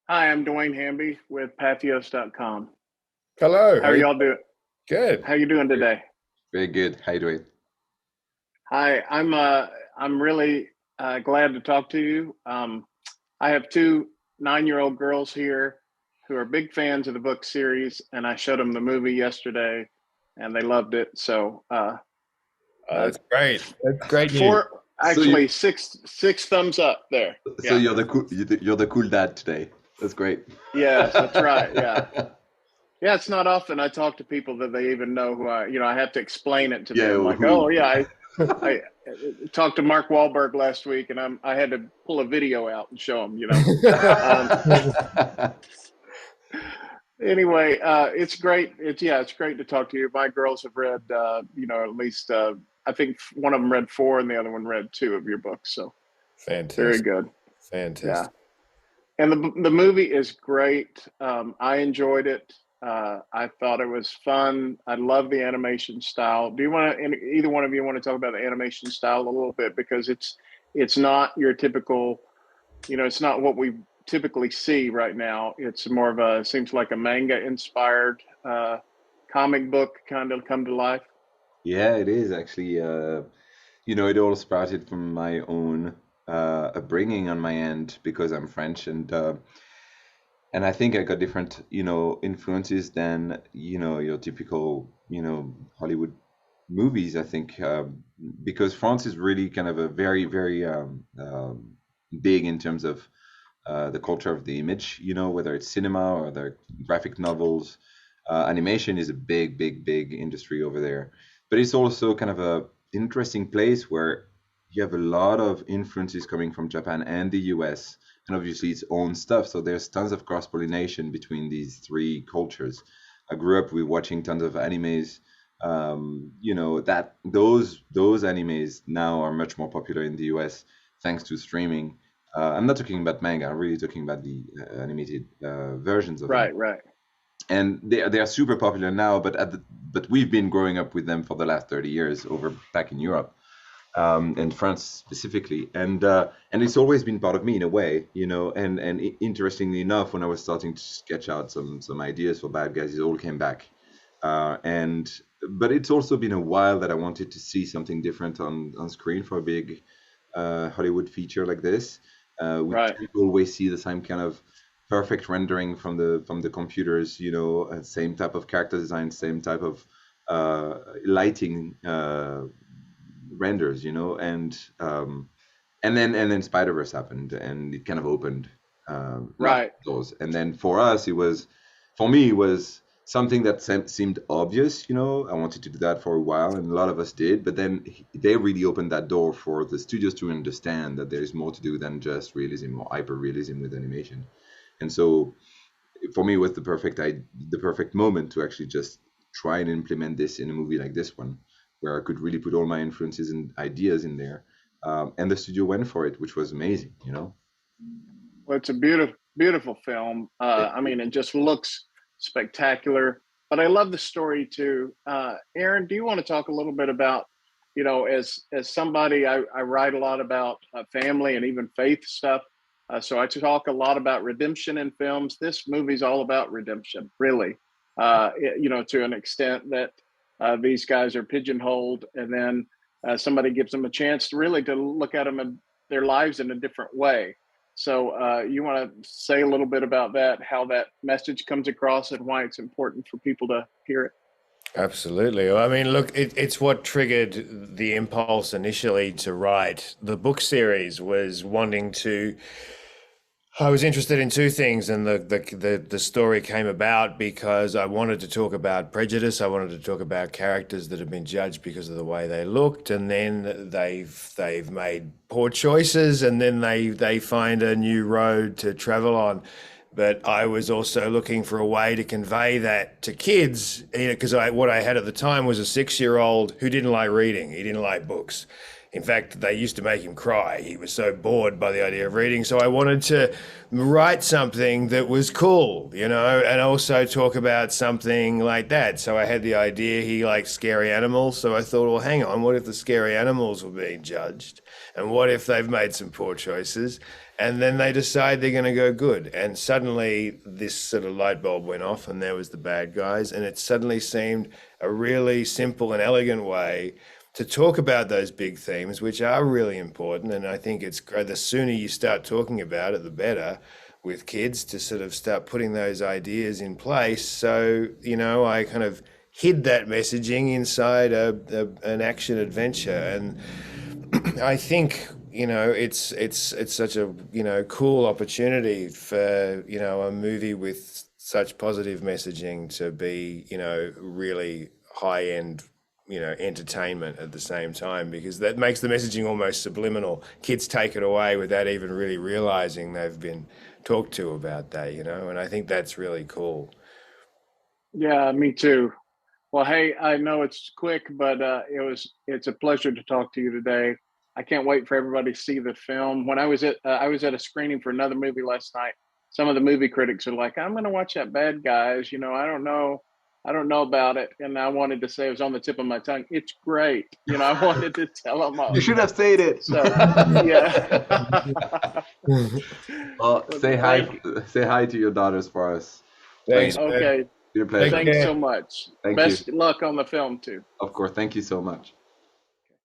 Hi, I'm Dwayne Hamby with Pathos.com. Hello, How how are you y'all doing? Good. How you doing today? Very good. How you doing? Hi, I'm really glad to talk to you. I have two 9-year-old girls here who are big fans of the book series, and I showed them the movie yesterday, and they loved it. So, Oh, uh, that's great. That's great news. four, So you, actually six thumbs up there. so Yeah. you're the cool dad today. That's great. Yes, that's right. Yeah. Yeah, it's not often I talk to people that they even know who I have to explain it to Yeah. them. Like, oh Who? yeah, I talked to Mark Wahlberg last week, and I had to pull a video out and show him. Um, anyway, it's great. It's great to talk to you. My girls have read, at least I think one of them read four, and the other one read two of your books. So very Fantastic. good. Yeah. Fantastic. And the movie is great. I enjoyed it. I thought it was fun. I love the animation style. Do you want to? Either one of you want to talk about the animation style a little bit because it's not your typical. It's not what we typically see right now. It's more of a seems like a manga inspired comic book kind of come to life. Yeah, it is actually. It all started from my own upbringing on my end because I'm French, and I think I got different, influences than, your typical, Hollywood movies. I think because France is really kind of a very, very big in terms of the culture of the image, whether it's cinema or the graphic novels. Animation is a big, big, big industry over there. But it's also kind of a interesting place where you have a lot of influences coming from Japan and the US, and obviously its own stuff. So there's tons of cross pollination between these three cultures. I grew up with watching tons of animes. That those animes now are much more popular in the US thanks to streaming. I'm not talking about manga. I'm really talking about the animated versions of them, Right, right. and they are super popular now. But we've been growing up with them for the last 30 years over back in Europe, and France specifically, and it's always been part of me in a way, And interestingly enough, when I was starting to sketch out some ideas for Bad Guys, it all came back, and but it's also been a while that I wanted to see something different on screen for a big Hollywood feature like this. We Right. tend to always see the same kind of perfect rendering from the computers, same type of character design, same type of lighting renders, and then Spider-Verse happened, and it kind of opened lots Right. of doors. And then for me, it was something that seemed obvious. I wanted to do that for a while, and a lot of us did. But then they really opened that door for the studios to understand that there is more to do than just realism or hyper realism with animation. And so for me, it was the perfect moment to actually just try and implement this in a movie like this one, where I could really put all my influences and ideas in there. And the studio went for it, which was amazing. Well, it's a beautiful film. It, I mean, it just looks spectacular. But I love the story too. Aaron, do you want to talk a little bit about, as somebody, I write a lot about family and even faith stuff. So I talk a lot about redemption in films. This movie's all about redemption, really. To an extent that these guys are pigeonholed, and then somebody gives them a chance to really to look at them and their lives in a different way. So you want to say a little bit about that, how that message comes across, and why it's important for people to hear it? Absolutely. Well, I mean, look, it's what triggered the impulse initially to write the book series was wanting to. I was interested in two things, and the story came about because I wanted to talk about prejudice. I wanted to talk about characters that have been judged because of the way they looked, and then they've made poor choices, and then they find a new road to travel on. But I was also looking for a way to convey that to kids, because what I had at the time was a 6-year-old who didn't like reading. He didn't like books. In fact, they used to make him cry. He was so bored by the idea of reading. So I wanted to write something that was cool, and also talk about something like that. So I had the idea he likes scary animals. So I thought, well, hang on, what if the scary animals were being judged? And what if they've made some poor choices? and then they decide they're going to go good, and suddenly this sort of light bulb went off, and there was the bad guys, and it suddenly seemed a really simple and elegant way to talk about those big themes, which are really important. And I think it's great. The sooner you start talking about it, the better with kids, to sort of start putting those ideas in place. So, I kind of hid that messaging inside an action adventure. And I think, it's such a, cool opportunity for, a movie with such positive messaging to be, really high end, entertainment at the same time, because that makes the messaging almost subliminal. Kids take it away without even really realizing they've been talked to about that, and I think that's really cool. Yeah, me too. Well, hey, I know it's quick, but it's a pleasure to talk to you today. I can't wait for everybody to see the film. When I was at a screening for another movie last night. Some of the movie critics are like, "I'm going to watch that Bad Guys." I don't know about it, and I wanted to say, it was on the tip of my tongue, it's great. I wanted to tell them all. You should have said it. So yeah. Well, Well, say hi to your daughters for us. Thanks, okay. Your pleasure. Thanks so much. Thank Best you. luck on the film too. Of course. Thank you so much.